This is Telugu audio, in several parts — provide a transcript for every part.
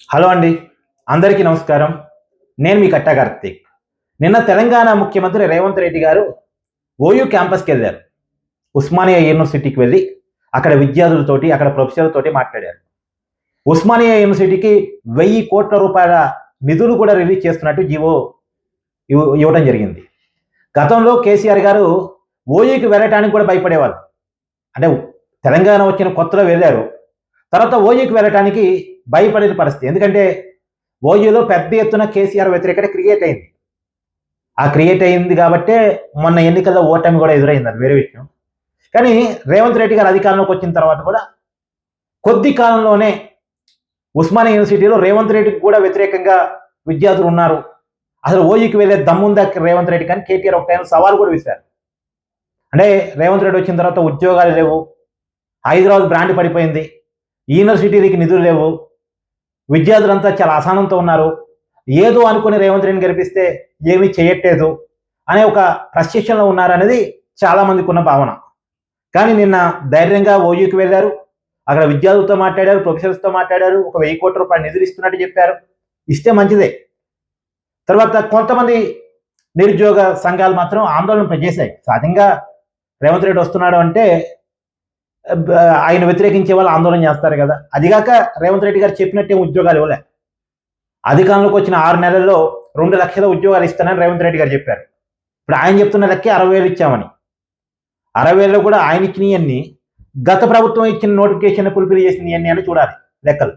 హలో అండి, అందరికీ నమస్కారం. నేను మీ కట్టా కార్తీక్. నిన్న తెలంగాణ ముఖ్యమంత్రి రేవంత్ రెడ్డి గారు ఓయూ క్యాంపస్కి వెళ్ళారు. ఉస్మానియా యూనివర్సిటీకి వెళ్ళి అక్కడ విద్యార్థులతోటి, అక్కడ ప్రొఫెసర్లతోటి మాట్లాడారు. ఉస్మానియా యూనివర్సిటీకి 1000 కోట్ల రూపాయల నిధులు కూడా రిలీజ్ చేస్తున్నట్టు జీవో ఇవ్వడం జరిగింది. గతంలో కేసీఆర్ గారు ఓయూకి వెళ్ళటానికి కూడా భయపడేవారు. అంటే తెలంగాణ వచ్చిన కొత్తలో వెళ్ళారు. తర్వాత ఓయూకి వెళ్ళటానికి భయపడిన పరిస్థితి. ఎందుకంటే ఓయూలో పెద్ద ఎత్తున కేసీఆర్ వ్యతిరేకత క్రియేట్ అయింది. ఆ క్రియేట్ అయింది కాబట్టే మొన్న ఎన్నికల్లో ఓటమి కూడా ఎదురైంది, అది వేరే విషయం. కానీ రేవంత్ రెడ్డి గారు అధికారంలోకి వచ్చిన తర్వాత కూడా కొద్ది కాలంలోనే ఉస్మానియా యూనివర్సిటీలో రేవంత్ రెడ్డికి కూడా వ్యతిరేకంగా విద్యార్థులు ఉన్నారు, అసలు ఓయూకి వెళ్ళే దమ్ముందా రేవంత్ రెడ్డి కానీ కేటీఆర్ ఒక టైం సవాల్ కూడా విసిరారు. అంటే రేవంత్ రెడ్డి వచ్చిన తర్వాత ఉద్యోగాలు లేవు, హైదరాబాద్ బ్రాండ్ పడిపోయింది, యూనివర్సిటీకి నిధులు లేవు, విద్యార్థులంతా చాలా అసహనంతో ఉన్నారు, ఏదో అనుకుని రేవంత్ రెడ్డిని గెలిపిస్తే ఏమీ చేయట్లేదు అనే ఒక ఫ్రస్ట్రేషన్లో ఉన్నారనేది చాలా మందికి ఉన్న భావన. కానీ నిన్న ధైర్యంగా ఓయూకి వెళ్ళారు, అక్కడ విద్యార్థులతో మాట్లాడారు, ప్రొఫెసర్స్తో మాట్లాడారు, ఒక 1000 కోట్ల రూపాయలు నిధులు ఇస్తున్నట్టు చెప్పారు. ఇస్తే మంచిదే. తర్వాత కొంతమంది నిరుద్యోగ సంఘాలు మాత్రం ఆందోళన చేశాయి. సహజంగా రేవంత్ రెడ్డి వస్తున్నాడు అంటే ఆయన వ్యతిరేకించే వాళ్ళు ఆందోళన చేస్తారు కదా. అదిగాక రేవంత్ రెడ్డి గారు చెప్పినట్టే ఉద్యోగాలు ఇవ్వలే. అధికారంలోకి వచ్చిన 6 నెలల్లో 2 లక్షల ఉద్యోగాలు ఇస్తానని రేవంత్ రెడ్డి గారు చెప్పారు. ఇప్పుడు ఆయన చెప్తున్న లెక్కే 60,000 ఇచ్చామని. 60,000లో కూడా ఆయన ఇచ్చినవన్నీ గత ప్రభుత్వం ఇచ్చిన నోటిఫికేషన్ ఫుల్ఫిల్ చేసినవన్నీ అని చూడాలి లెక్కలు.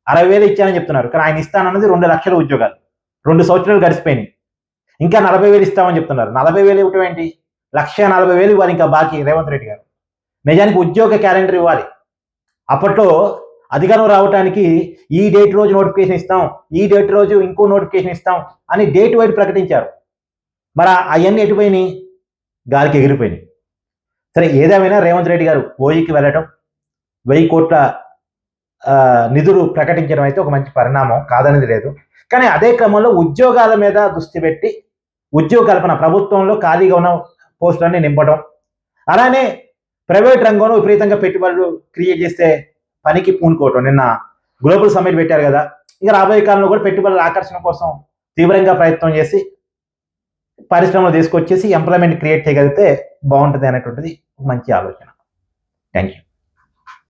60,000 ఇచ్చానని చెప్తున్నారు, కానీ ఆయన ఇస్తానన్నది 2 లక్షల ఉద్యోగాలు. 2 సంవత్సరాలు గడిచిపోయినాయి, ఇంకా 40,000 ఇస్తామని చెప్తున్నారు. 40,000 ఇవ్వటం ఏంటి? 1,40,000 ఇవ్వాలి ఇంకా బాకీ రేవంత్ రెడ్డి గారు. నిజానికి ఉద్యోగ క్యాలెండర్ ఇవ్వాలి. అప్పట్లో అధికారం రావడానికి ఈ డేట్ రోజు నోటిఫికేషన్ ఇస్తాం, ఈ డేట్ రోజు ఇంకో నోటిఫికేషన్ ఇస్తాం అని డేట్ వైడ్ ప్రకటించారు. మరి అవన్నీ ఎటుపోయినాయి? గాలికి ఎగిరిపోయినాయి. సరే, ఏదేమైనా రేవంత్ రెడ్డి గారు ఓయూకి వెళ్ళటం, 1000 కోట్ల నిధులు ప్రకటించడం అయితే ఒక మంచి పరిణామం, కాదనేది లేదు. కానీ అదే క్రమంలో ఉద్యోగాల మీద దృష్టి పెట్టి ఉద్యోగ కల్పన, ప్రభుత్వంలో ఖాళీగా ఉన్న పోస్టులన్నీ నింపడం, అలానే ప్రైవేట్ రంగంలో విపరీతంగా పెట్టుబడులు క్రియేట్ చేస్తే పనికి పూనుకోవటం. నిన్న గ్లోబల్ సమ్మిట్ పెట్టారు కదా, ఇక రాబోయే కాలంలో కూడా పెట్టుబడుల ఆకర్షణ కోసం తీవ్రంగా ప్రయత్నం చేసి పరిశ్రమలు తీసుకొచ్చేసి ఎంప్లాయ్మెంట్ క్రియేట్ చేయగలిగితే బాగుంటుంది అనేటువంటిది మంచి ఆలోచన. Thank you.